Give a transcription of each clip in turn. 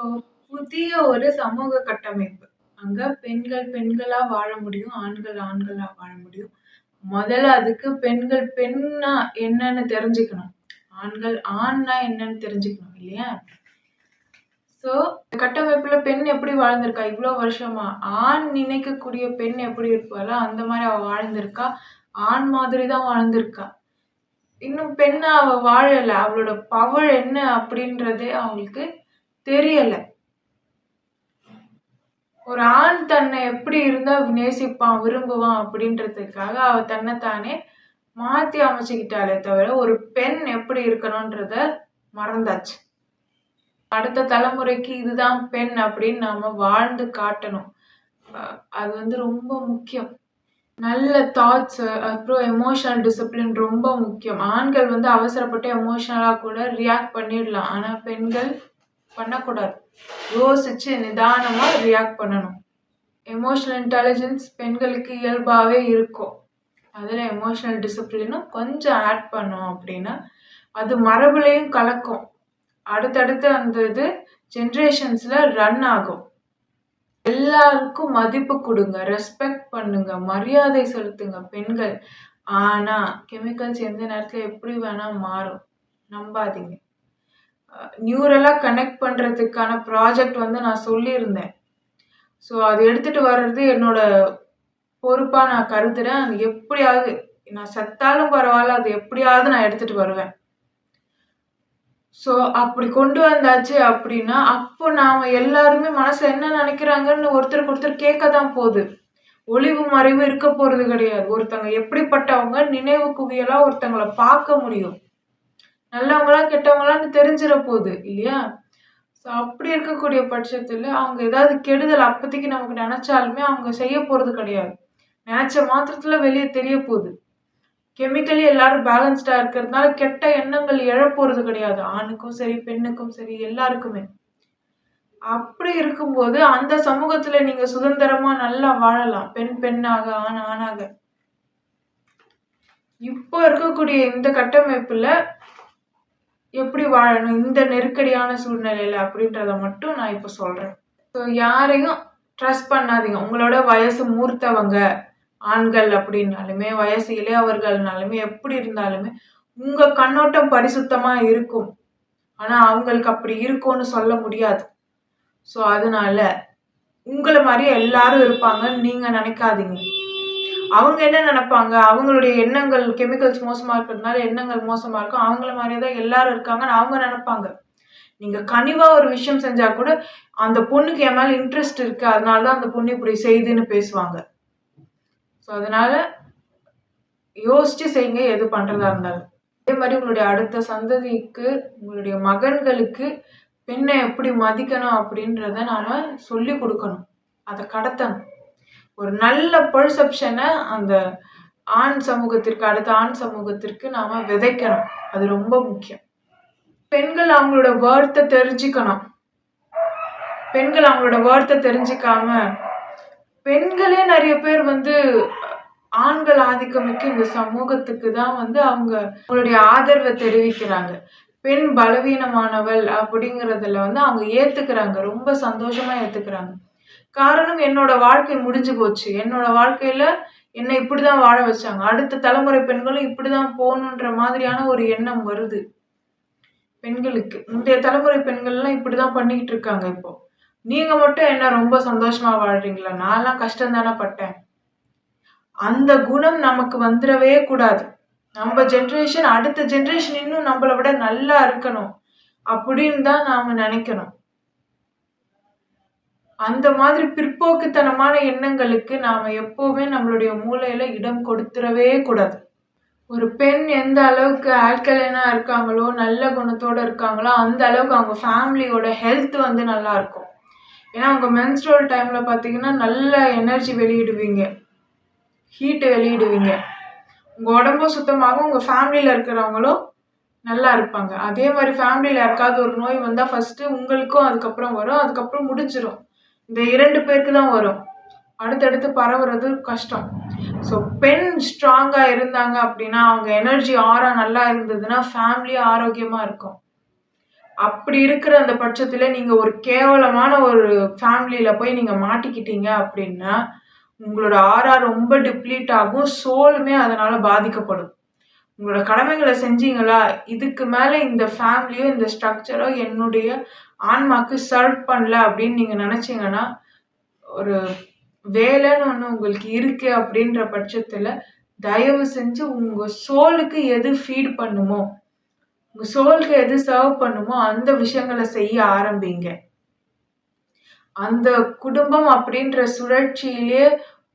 இப்போ புதிய ஒரு சமூக கட்டமைப்பு. அங்க பெண்கள் பெண்களா வாழ முடியும். ஆண்கள் ஆண்களா வாழ முடியும். முதல்ல அதுக்கு பெண்கள் பெண்ணா என்னன்னு தெரிஞ்சுக்கணும். ஆண்கள் ஆண்னா என்னன்னு தெரிஞ்சுக்கணும் இல்லையா? சோ கட்டமைப்புல பெண் எப்படி வாழ்ந்திருக்கா இவ்ளோ வருஷமா? ஆண் நினைக்கக்கூடிய பெண் எப்படி இருப்பாளோ அந்த மாதிரி அவ வாழ்ந்திருக்கா. ஆண் மாதிரி தான் வாழ்ந்திருக்கா. இன்னும் பெண்ணா அவ வாழல. அவளோட பவர் என்ன அப்படின்றதே அவங்களுக்கு தெரியல. ஒரு ஆண் தன்னை எப்படி இருந்தா நேசிப்பான், விரும்புவான் அப்படின்றதுக்காக அவ தன்னைத்தானே மாத்தி அமைச்சுக்கிட்டாலே தவிர, ஒரு பெண் எப்படி இருக்கணும்ன்றத மறந்தாச்சு. அடுத்த தலைமுறைக்கு இதுதான் பெண் அப்படின்னு நாம வாழ்ந்து காட்டணும். அது வந்து ரொம்ப முக்கியம். நல்ல தாட்ஸ், அப்புறம் எமோஷனல் டிசிப்ளின் ரொம்ப முக்கியம். ஆண்கள் வந்து அவசரப்பட்டு எமோஷனலா கூட ரியாக்ட் பண்ணிடலாம். ஆனா பெண்கள் பண்ணக்கூடாது. யோசிச்சு நிதானமா ரியாக்ட் பண்ணணும். எமோஷனல் இன்டெலிஜென்ஸ் பெண்களுக்கு இயல்பாவே இருக்கும். அதுல எமோஷனல் டிசிப்ளினும் கொஞ்சம் ஆட் பண்ணோம் அப்படின்னா அது மரபுலையும் கலக்கும். அடுத்தடுத்து அந்த இது ஜென்ரேஷன்ஸ்ல ரன் ஆகும். எல்லாருக்கும் மதிப்பு கொடுங்க, ரெஸ்பெக்ட் பண்ணுங்க, மரியாதை செலுத்துங்க பெண்கள். ஆனா கெமிக்கல்ஸ் எந்த நேரத்துல எப்படி வேணா மாறும், நம்பாதீங்க. நியூரலா கனெக்ட் பண்றதுக்கான ப்ராஜெக்ட் வந்து நான் சொல்லியிருந்தேன். ஸோ அது எடுத்துட்டு வர்றது என்னோட பொறுப்பா நான் கருதுறேன். அது எப்படியாவது நான் செத்தாலும் பரவாயில்ல, அது எப்படியாவது நான் எடுத்துட்டு வருவேன். ஸோ அப்படி கொண்டு வந்தாச்சு அப்படின்னா அப்போ நாம எல்லாருமே மனசுல என்ன நினைக்கிறாங்கன்னு ஒருத்தருக்கு ஒருத்தர் கேட்க தான் போகுது. ஒளிவு மறைவு இருக்க போறது கிடையாது. ஒருத்தங்க எப்படிப்பட்டவங்க நினைவு குவியலா ஒருத்தங்களை பார்க்க முடியும். நல்லவங்களா கெட்டவங்களான்னு தெரிஞ்சிட போகுது இல்லையா? ஸோ அப்படி இருக்கக்கூடிய பட்சத்துல அவங்க ஏதாவது கெடுதல் அப்போதைக்கு நமக்கு நினைச்சாலுமே அவங்க செய்ய போறது கிடையாது. நினைச்ச மாத்திரத்துல வெளியே தெரிய போகுது. கெமிக்கலி எல்லாரும் பேலன்ஸ்டா இருக்கிறதுனால கெட்ட எண்ணங்கள் எழப்போறது கிடையாது. ஆணுக்கும் சரி, பெண்ணுக்கும் சரி, எல்லாருக்குமே. அப்படி இருக்கும்போது அந்த சமூகத்துல நீங்க சுதந்திரமா நல்லா வாழலாம். பெண் பெண்ணாக, ஆண் ஆணாக. இப்போ இருக்கக்கூடிய இந்த கட்டமைப்புல எப்படி வாழணும் இந்த நெருக்கடியான சூழ்நிலையில அப்படின்றத மட்டும் நான் இப்ப சொல்றேன். ஸோ யாரையும் ட்ரஸ்ட் பண்ணாதீங்க. உங்களோட வயசு மூர்த்தவங்க ஆண்கள் அப்படின்னாலுமே, வயசு இளையவர்கள்னாலுமே, எப்படி இருந்தாலுமே உங்க கண்ணோட்டம் பரிசுத்தமா இருக்கும். ஆனா அவங்களுக்கு அப்படி இருக்கும்னு சொல்ல முடியாது. ஸோ அதனால உங்களை மாதிரியே எல்லாரும் இருப்பாங்கன்னு நீங்க நினைக்காதீங்க. அவங்க என்ன நினைப்பாங்க, அவங்களுடைய எண்ணங்கள் கெமிக்கல்ஸ் மோசமா இருக்கிறதுனால எண்ணங்கள் மோசமா இருக்கும். அவங்கள மாதிரியே தான் எல்லாரும் இருக்காங்கன்னு அவங்க நினைப்பாங்க. நீங்க கனிவா ஒரு விஷயம் செஞ்சா கூட அந்த பொண்ணுக்கு என் மேல இன்ட்ரெஸ்ட் இருக்கு, அதனாலதான் அந்த பொண்ணு இப்படி செய்துன்னு பேசுவாங்க. ஸோ அதனால யோசிச்சு செய்யுங்க எது பண்றதா இருந்தாலும். அதே மாதிரி உங்களுடைய அடுத்த சந்ததிக்கு, உங்களுடைய மகன்களுக்கு பெண்ணை எப்படி மதிக்கணும் அப்படின்றத நாம சொல்லி கொடுக்கணும். அதை கடத்தணும். ஒரு நல்ல பெர்செப்ஷனை அந்த ஆண் சமூகத்திற்கு, அடுத்த ஆண் சமூகத்திற்கு நாம விதைக்கணும். அது ரொம்ப முக்கியம். பெண்கள் அவங்களோட வொர்த்தை தெரிஞ்சுக்கணும். பெண்கள் அவங்களோட வொர்த்தை தெரிஞ்சுக்காம பெண்களே நிறைய பேர் வந்து ஆண்கள் ஆதிக்கமிக்க இந்த சமூகத்துக்கு தான் வந்து அவங்களுடைய ஆதரவை தெரிவிக்கிறாங்க. பெண் பலவீனமானவள் அப்படிங்கறதுல வந்து அவங்க ஏத்துக்கிறாங்க. ரொம்ப சந்தோஷமா ஏத்துக்கிறாங்க. காரணம் என்னோட வாழ்க்கை முடிஞ்சு போச்சு. என்னோட வாழ்க்கையில என்னை இப்படிதான் வாழ வச்சாங்க. அடுத்த தலைமுறை பெண்களும் இப்படிதான் போகணுன்ற மாதிரியான ஒரு எண்ணம் வருது பெண்களுக்கு. முந்தைய தலைமுறை பெண்கள் எல்லாம் இப்படிதான் பண்ணிக்கிட்டு இருக்காங்க இப்போ. நீங்க மட்டும் என்ன ரொம்ப சந்தோஷமா வாழ்றீங்களா? நான்லாம் கஷ்டம் தானே பட்டேன். அந்த குணம் நமக்கு வந்துடவே கூடாது. நம்ம ஜென்ரேஷன் அடுத்த ஜென்ரேஷன் இன்னும் நம்மளை விட நல்லா இருக்கணும் அப்படின்னு தான் நாம நினைக்கணும். அந்த மாதிரி பிற்போக்குத்தனமான எண்ணங்களுக்கு நாம எப்பவுமே நம்மளுடைய மூளையில இடம் கொடுத்துடவே கூடாது. ஒரு பெண் எந்த அளவுக்கு ஆல்கலைனா இருக்காங்களோ, நல்ல குணத்தோட இருக்காங்களோ, அந்த அளவுக்கு அவங்க ஃபேமிலியோட ஹெல்த் வந்து நல்லா இருக்கும். ஏன்னா அவங்க மென்ஸ்ட்ரல் டைம்ல பாத்தீங்கன்னா நல்ல எனர்ஜி வெளியிடுவீங்க, ஹீட் வெளியிடுவீங்க. உங்க உடம்பும் சுத்தமாகும், உங்க ஃபேமிலியில இருக்கிறவங்களும் நல்லா இருப்பாங்க. அதே மாதிரி ஃபேமிலியில யாருக்காவது ஒரு நோய் வந்தா ஃபர்ஸ்ட் உங்களுக்கும் அதுக்கப்புறம் வரும், அதுக்கப்புறம் முடிஞ்சிடும். இந்த 2 பேருக்கு தான் வரும். அடுத்தடுத்து பரவுறது கஷ்டம். ஸோ பெண் ஸ்ட்ராங்கா இருந்தாங்க அப்படின்னா, அவங்க எனர்ஜி ஆரா நல்லா இருந்ததுன்னா ஃபேமிலியும் ஆரோக்கியமா இருக்கும். அப்படி இருக்கிற அந்த பட்சத்துல நீங்க ஒரு கேவலமான ஒரு ஃபேமிலியில போய் நீங்க மாட்டிக்கிட்டீங்க அப்படின்னா, உங்களோட ஆரா ரொம்ப டிப்ளீட் ஆகும். சோலுமே அதனால பாதிக்கப்படும். உங்களோட கடமைகள செஞ்சீங்களா? இதுக்கு மேல இந்த ஃபேமிலியோ, இந்த ஸ்ட்ரக்சரோ என்னுடைய ஆன்மாக்கு சர்வ் பண்ணல அப்படின்னு நீங்க நெனச்சீங்கன்னா, ஒரு வேலைன்னு ஒண்ணு உங்களுக்கு இருக்கு அப்படின்ற பட்சத்துல, தயவு செஞ்சு உங்க சோலுக்கு எது ஃபீட் பண்ணுமோ, உங்க சோலுக்கு எது சர்வ் பண்ணுமோ, அந்த விஷயங்கள செய்ய ஆரம்பிங்க. அந்த குடும்பம் அப்படின்ற சுழற்சியிலேயே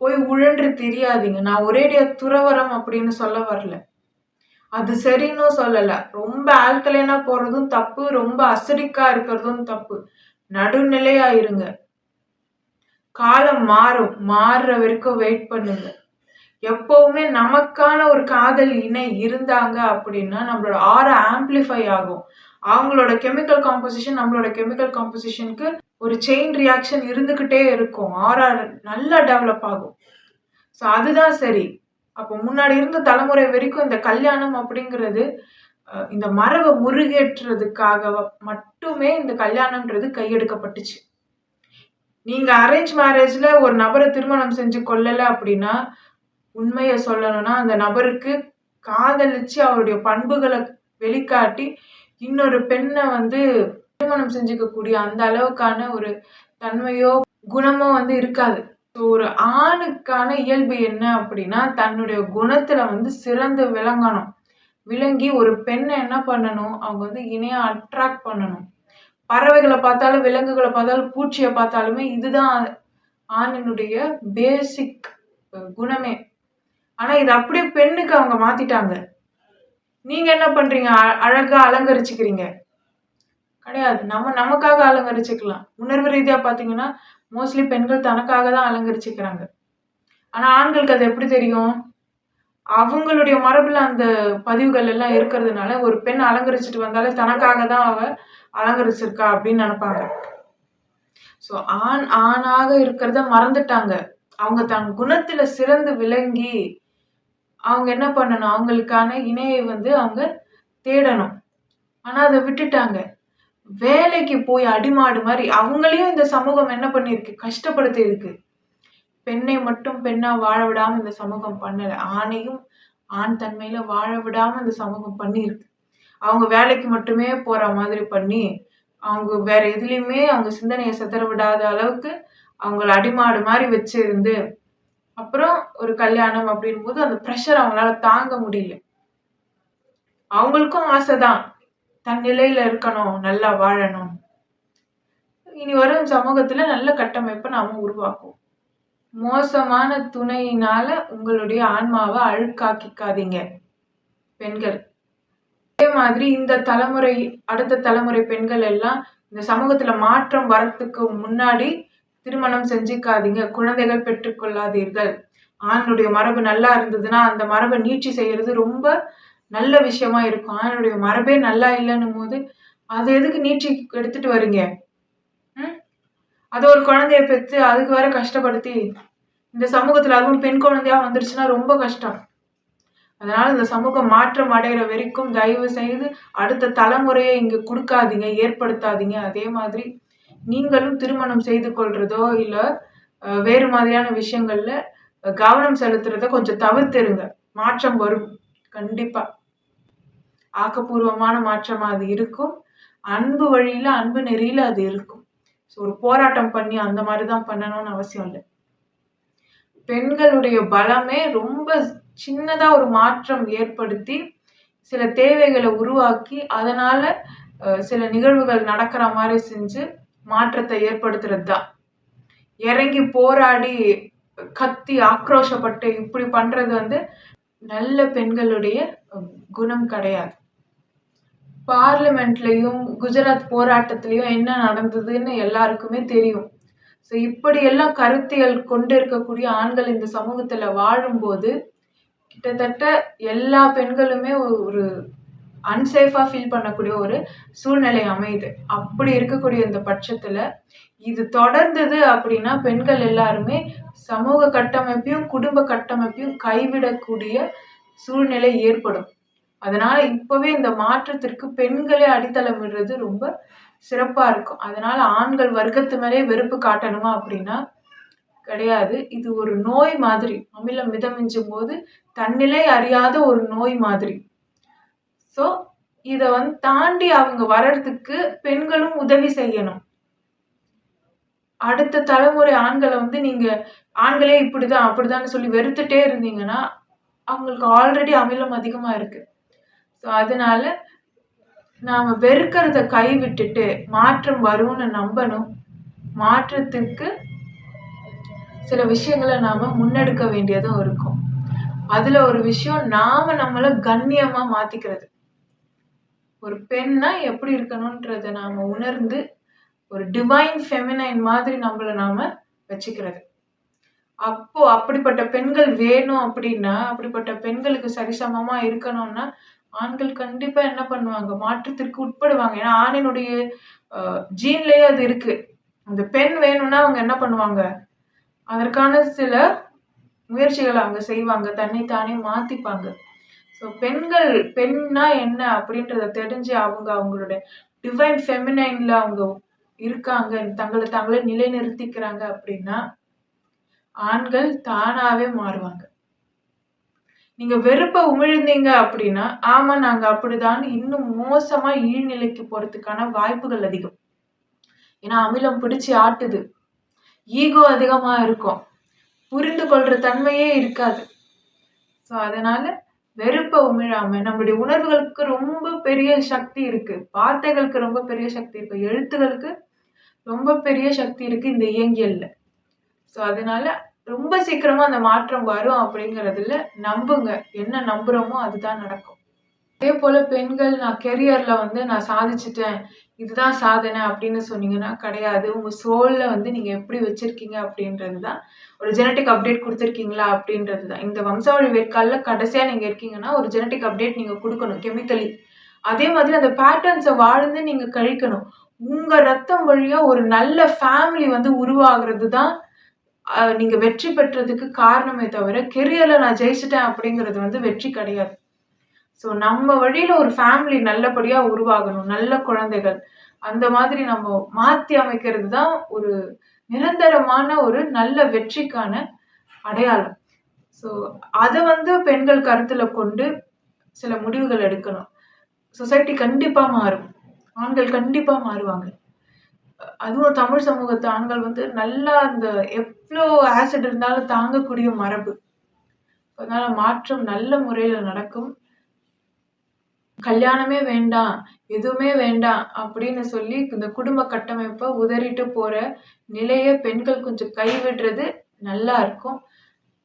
போய் உழன்று திரியாதீங்க. நான் ஒரேடியா துறவறம் அப்படின்னு சொல்ல வரல. அது சரின்னும் சொல்லல. ரொம்ப ஆல்கலைனா போறதும் தப்பு. ரொம்ப அசிடிக்கா இருக்கிறதும் தப்பு. நடுநிலையா இருங்க. காலம் மாறும். மாறுற வரைக்கும் வெயிட் பண்ணுங்க. எப்பவுமே நமக்கான ஒரு காதல் இணை இருந்தாங்க அப்படின்னா, நம்மளோட ஆரா ஆம்பிளிஃபை ஆகும். அவங்களோட கெமிக்கல் காம்போசிஷன் நம்மளோட கெமிக்கல் காம்போசிஷனுக்கு ஒரு செயின் ரியாக்ஷன் இருந்துகிட்டே இருக்கும். ஆரா நல்லா டெவலப் ஆகும். ஸோ அதுதான் சரி. அப்போ முன்னாடி இருந்த தலைமுறை வரைக்கும் இந்த கல்யாணம் அப்படிங்கிறது இந்த மரபை முருகேற்றுறதுக்காக மட்டுமே இந்த கல்யாணம்ன்றது கையெடுக்கப்பட்டுச்சு. நீங்க அரேஞ்ச் மேரேஜ்ல ஒரு நபரை திருமணம் செஞ்சு கொள்ளல அப்படின்னா, உண்மைய சொல்லணும்னா அந்த நபருக்கு காதலிச்சு அவருடைய பண்புகளை வெளிக்காட்டி இன்னொரு பெண்ணை வந்து திருமணம் செஞ்சுக்கக்கூடிய அந்த அளவுக்கான ஒரு தன்மையோ குணமோ வந்து இருக்காது. ஒரு ஆணுக்கான இயல்பு என்ன அப்படின்னா, தன்னுடைய குணத்துல வந்து சிறந்து விளங்கணும். விளங்கி ஒரு பெண்ணை என்ன பண்ணணும், அவங்க வந்து இணையா அட்ராக்ட் பண்ணணும். பறவைகளை பார்த்தாலும், விலங்குகளை பார்த்தாலும், பூச்சியை பார்த்தாலுமே இதுதான் ஆணினுடைய பேசிக் குணமே. ஆனா இது அப்படியே பெண்ணுக்கு அவங்க மாத்திட்டாங்க. நீங்க என்ன பண்றீங்க? அழகா அலங்கரிச்சுக்கிறீங்க. கிடையாது. நமக்காக அலங்கரிச்சுக்கலாம். உணர்வு ரீதியா பாத்தீங்கன்னா, மோஸ்ட்லி பெண்கள் தனக்காக தான் அலங்கரிச்சுக்கிறாங்க. ஆனா ஆண்களுக்கு அது எப்படி தெரியும்? அவங்களுடைய மரபுல அந்த பதிவுகள் எல்லாம் இருக்கிறதுனால, ஒரு பெண் அலங்கரிச்சுட்டு வந்தாலே தனக்காக தான் அவ அலங்கரிச்சிருக்கா அப்படின்னு நினைப்பாங்க. ஸோ ஆணாக இருக்கிறத மறந்துட்டாங்க. அவங்க தன் குணத்துல சிறந்து விளங்கி, அவங்க என்ன பண்ணணும்? அவங்களுக்கான இணையை வந்து அவங்க தேடணும். ஆனா அதை விட்டுட்டாங்க. வேலைக்கு போய் அடிமாடு மாதிரி அவங்களையும் இந்த சமூகம் என்ன பண்ணிருக்கு? கஷ்டப்படுத்தி இருக்கு. பெண்ணை மட்டும் பெண்ணா வாழ விடாம இந்த சமூகம் பண்ணல. ஆணையும் ஆண் தன்மையில வாழ விடாம இந்த சமூகம் பண்ணியிருக்கு. அவங்க வேலைக்கு மட்டுமே போற மாதிரி பண்ணி, அவங்க வேற எதுலயுமே அவங்க சிந்தனையை சிதற விடாத அளவுக்கு அவங்கள அடிமாடு மாதிரி வச்சிருந்து, அப்புறம் ஒரு கல்யாணம் அப்படின் போது அந்த ப்ரெஷர் அவங்களால தாங்க முடியல. அவங்களுக்கும் ஆசைதான். தன் நிலையில இருக்கணும், நல்லா வாழணும். இனி வரும் சமூகத்துல நல்ல கட்டமைப்பை நாம உருவாக்குவோம். மோசமான துணையினால உங்களுடைய ஆன்மாவை அழுக்காக்கிக்காதீங்க பெண்கள். அதே மாதிரி இந்த தலைமுறை, அடுத்த தலைமுறை பெண்கள் எல்லாம் இந்த சமூகத்துல மாற்றம் வரத்துக்கு முன்னாடி திருமணம் செஞ்சுக்காதீங்க. குழந்தைகள் பெற்றுக்கொள்ளாதீர்கள். ஆணுடைய மரபு நல்லா இருந்ததுன்னா அந்த மரபை நீட்சி செய்யறது ரொம்ப நல்ல விஷயமா இருக்கும். ஆணுடைய மரபே நல்லா இல்லைன்னும் போது அது எதுக்கு நீட்சி எடுத்துட்டு வரீங்க? அது ஒரு குழந்தைய பெற்று அதுக்கு வேற கஷ்டப்படுத்தி இந்த சமூகத்துல அதுவும் பெண் குழந்தையா வந்துருச்சுன்னா ரொம்ப கஷ்டம். அதனால இந்த சமூகம் மாற்றம் அடைகிற வரைக்கும் தயவு செய்து அடுத்த தலைமுறையை இங்க கொடுக்காதீங்க, ஏற்படுத்தாதீங்க. அதே மாதிரி நீங்களும் திருமணம் செய்து கொள்றதோ இல்ல வேறு மாதிரியான விஷயங்கள்ல கவனம் செலுத்துறத கொஞ்சம் தவிர்த்துருங்க. மாற்றம் வரும் கண்டிப்பா. ஆக்கப்பூர்வமான மாற்றமா அது இருக்கும். அன்பு வழியில, அன்பு நெறியில அது இருக்கும். ஒரு போராட்டம் பண்ணி அந்த மாதிரிதான் பண்ணணும்னு அவசியம் இல்லை. பெண்களுடைய பலமே ரொம்ப சின்னதா ஒரு மாற்றம் ஏற்படுத்தி சில தேவைகளை உருவாக்கி அதனால சில நிகழ்வுகள் நடக்கிற மாதிரி செஞ்சு மாற்றத்தை ஏற்படுத்துறது தான். இறங்கி போராடி கத்தி ஆக்ரோஷப்பட்டு இப்படி பண்றது வந்து நல்ல பெண்களுடைய குணம் கிடையாது. பார்லிமெண்ட்லயும் குஜராத் போராட்டத்திலயும் என்ன நடந்ததுன்னு எல்லாருக்குமே தெரியும். ஸோ இப்படியெல்லாம் கருத்தியல் கொண்டு இருக்கக்கூடிய ஆண்கள் இந்த சமூகத்துல வாழும்போது கிட்டத்தட்ட எல்லா பெண்களுமே ஒரு அன்சேஃபா ஃபீல் பண்ணக்கூடிய ஒரு சூழ்நிலை அமையுது. அப்படி இருக்கக்கூடிய இந்த பட்சத்துல இது தொடர்ந்தது அப்படின்னா பெண்கள் எல்லாருமே சமூக கட்டமைப்பையும் குடும்ப கட்டமைப்பையும் கைவிடக்கூடிய சூழ்நிலை ஏற்படும். அதனால இப்பவே இந்த மாற்றத்திற்கு பெண்களே அடித்தளம் விடுறது ரொம்ப சிறப்பா இருக்கும். அதனால ஆண்கள் வர்க்கத்து மேலே வெறுப்பு காட்டணுமா அப்படின்னா கிடையாது. இது ஒரு நோய் மாதிரி. அமிலம் மிதமிஞ்சும் போது தன்னிலை அறியாத ஒரு நோய் மாதிரி. ஸோ இத தாண்டி அவங்க வர்றதுக்கு பெண்களும் உதவி செய்யணும். அடுத்த தலைமுறை ஆண்கள நீங்க ஆண்களே இப்படிதான், அப்படிதான்னு சொல்லி வெறுத்துட்டே இருந்தீங்கன்னா, அவங்களுக்கு ஆல்ரெடி அமிலம் அதிகமா இருக்கு. ஸோ அதனால நாம வெறுக்கிறத கைவிட்டுட்டு மாற்றம் வரும்னு நம்பணும். மாற்றத்திற்கு சில விஷயங்கள நாம முன்னெடுக்க வேண்டியதும் இருக்கும். அதுல ஒரு விஷயம் நாம நம்மள கண்ணியமா மாத்திக்கிறது. ஒரு பெண்ணா எப்படி இருக்கணும்ன்றத நாம உணர்ந்து ஒரு டிவைன் ஃபெமினைன் மாதிரி நம்மள நாம வச்சுக்கிறது. அப்போ அப்படிப்பட்ட பெண்கள் வேணும் அப்படின்னா, அப்படிப்பட்ட பெண்களுக்கு சரிசமமா இருக்கணும்னா, ஆண்கள் கண்டிப்பா என்ன பண்ணுவாங்க? மாற்றத்திற்கு உட்படுவாங்க. ஏன்னா ஆணினுடைய ஜீன்லயே அது இருக்கு. அந்த பெண் வேணும்னா அவங்க என்ன பண்ணுவாங்க? அதற்கான சில முயற்சிகள அவங்க செய்வாங்க. தன்னைத்தானே மாத்திப்பாங்க. ஸோ பெண்கள் பெண்ணா என்ன அப்படின்றத தெரிஞ்சு அவங்களுடைய டிவைன் ஃபெமினைன்ல அவங்க இருக்காங்க. தங்கள தாங்களே நிலைநிறுத்திக்கிறாங்க அப்படின்னா, ஆண்கள் தானாவே மாறுவாங்க. நீங்க வெறுப்ப உமிழ்ந்தீங்க அப்படின்னா, ஆமா நாங்க அப்படிதான்னு இன்னும் மோசமா இழிநிலைக்கு போறதுக்கான வாய்ப்புகள் அதிகம். ஏன்னா அமிலம் பிடிச்சு ஆட்டுது. ஈகோ அதிகமா இருக்கும். புரிந்து கொள்ற தன்மையே இருக்காது. ஸோ அதனால வெறுப்ப உமிழாம நம்முடைய உணர்வுகளுக்கு ரொம்ப பெரிய சக்தி இருக்கு. வார்த்தைகளுக்கு ரொம்ப பெரிய சக்தி இருக்கு. எழுத்துகளுக்கு ரொம்ப பெரிய சக்தி இருக்கு இந்த இயங்கியல்ல. ஸோ அதனால ரொம்ப சீக்கிரமா அந்த மாற்றம் வரும் அப்படிங்கிறதுல நம்புங்க. என்ன நம்புறோமோ அதுதான் நடக்கும். அதே போல பெண்கள் நான் கெரியர்ல நான் சாதிச்சுட்டேன். இதுதான் சாதனை அப்படின்னு சொன்னீங்கன்னா கிடையாது. உங்க சோல்ல நீங்க எப்படி வச்சிருக்கீங்க அப்படின்றது தான். ஒரு ஜெனடிக் அப்டேட் குடுத்திருக்கீங்களா அப்படின்றது தான். இந்த வம்சாவழி வேர்க்கால்ல கடைசியா நீங்க இருக்கீங்கன்னா, ஒரு ஜெனடிக் அப்டேட் நீங்க குடுக்கணும் கெமிக்கலி. அதே மாதிரி அந்த பேட்டர்ன்ஸ வாழ்ந்து நீங்க கழிக்கணும். உங்க ரத்தம் வழியா ஒரு நல்ல ஃபேமிலி உருவாகுறது தான் நீங்க வெற்றி பெற்றதுக்கு காரணமே தவிர, கெரியர்ல நான் ஜெயிச்சுட்டேன் அப்படிங்கிறது வெற்றி கிடையாது. ஸோ நம்ம வழியில ஒரு ஃபேமிலி நல்லபடியா உருவாகணும். நல்ல குழந்தைகள். அந்த மாதிரி நம்ம மாத்தி அமைக்கிறது தான் ஒரு நிரந்தரமான ஒரு நல்ல வெற்றிக்கான அடையாளம். ஸோ அத பெண்கள் கருத்துல கொண்டு சில முடிவுகள் எடுக்கணும். சொசைட்டி கண்டிப்பா மாறும். ஆண்கள் கண்டிப்பா மாறுவாங்க. அதுவும் தமிழ் சமூகத்து ஆண்கள் நல்லா அந்த எவ்ளோ ஆசிட் இருந்தாலும் தாங்கக்கூடிய மரபு. அதனால மாற்றம் நல்ல முறையில நடக்கும். கல்யாணமே வேண்டாம், எதுவுமே வேண்டாம் அப்படின்னு சொல்லி இந்த குடும்ப கட்டமைப்ப உதறிட்டு போற நிலைய பெண்கள் கொஞ்சம் கைவிடுறது நல்லா இருக்கும்.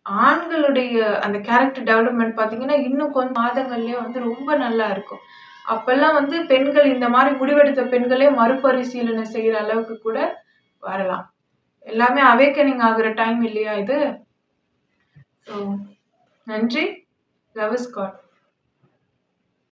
ஆண்களுடைய அந்த கேரக்டர் டெவலப்மெண்ட் பார்த்தீங்கன்னா, இன்னும் கொஞ்சம் மாதங்கள்லயே ரொம்ப நல்லா இருக்கும். அப்பல்லாம் பெண்கள் இந்த மாரி முடிவெடுத்த பெண்களே மறுபரிசீலனை செய்ற அளவுக்கு கூட வரலாம். எல்லாமே அவேக்கனிங் ஆகுற டைம் இல்லையா இது? ஸோ நன்றி. Love is God.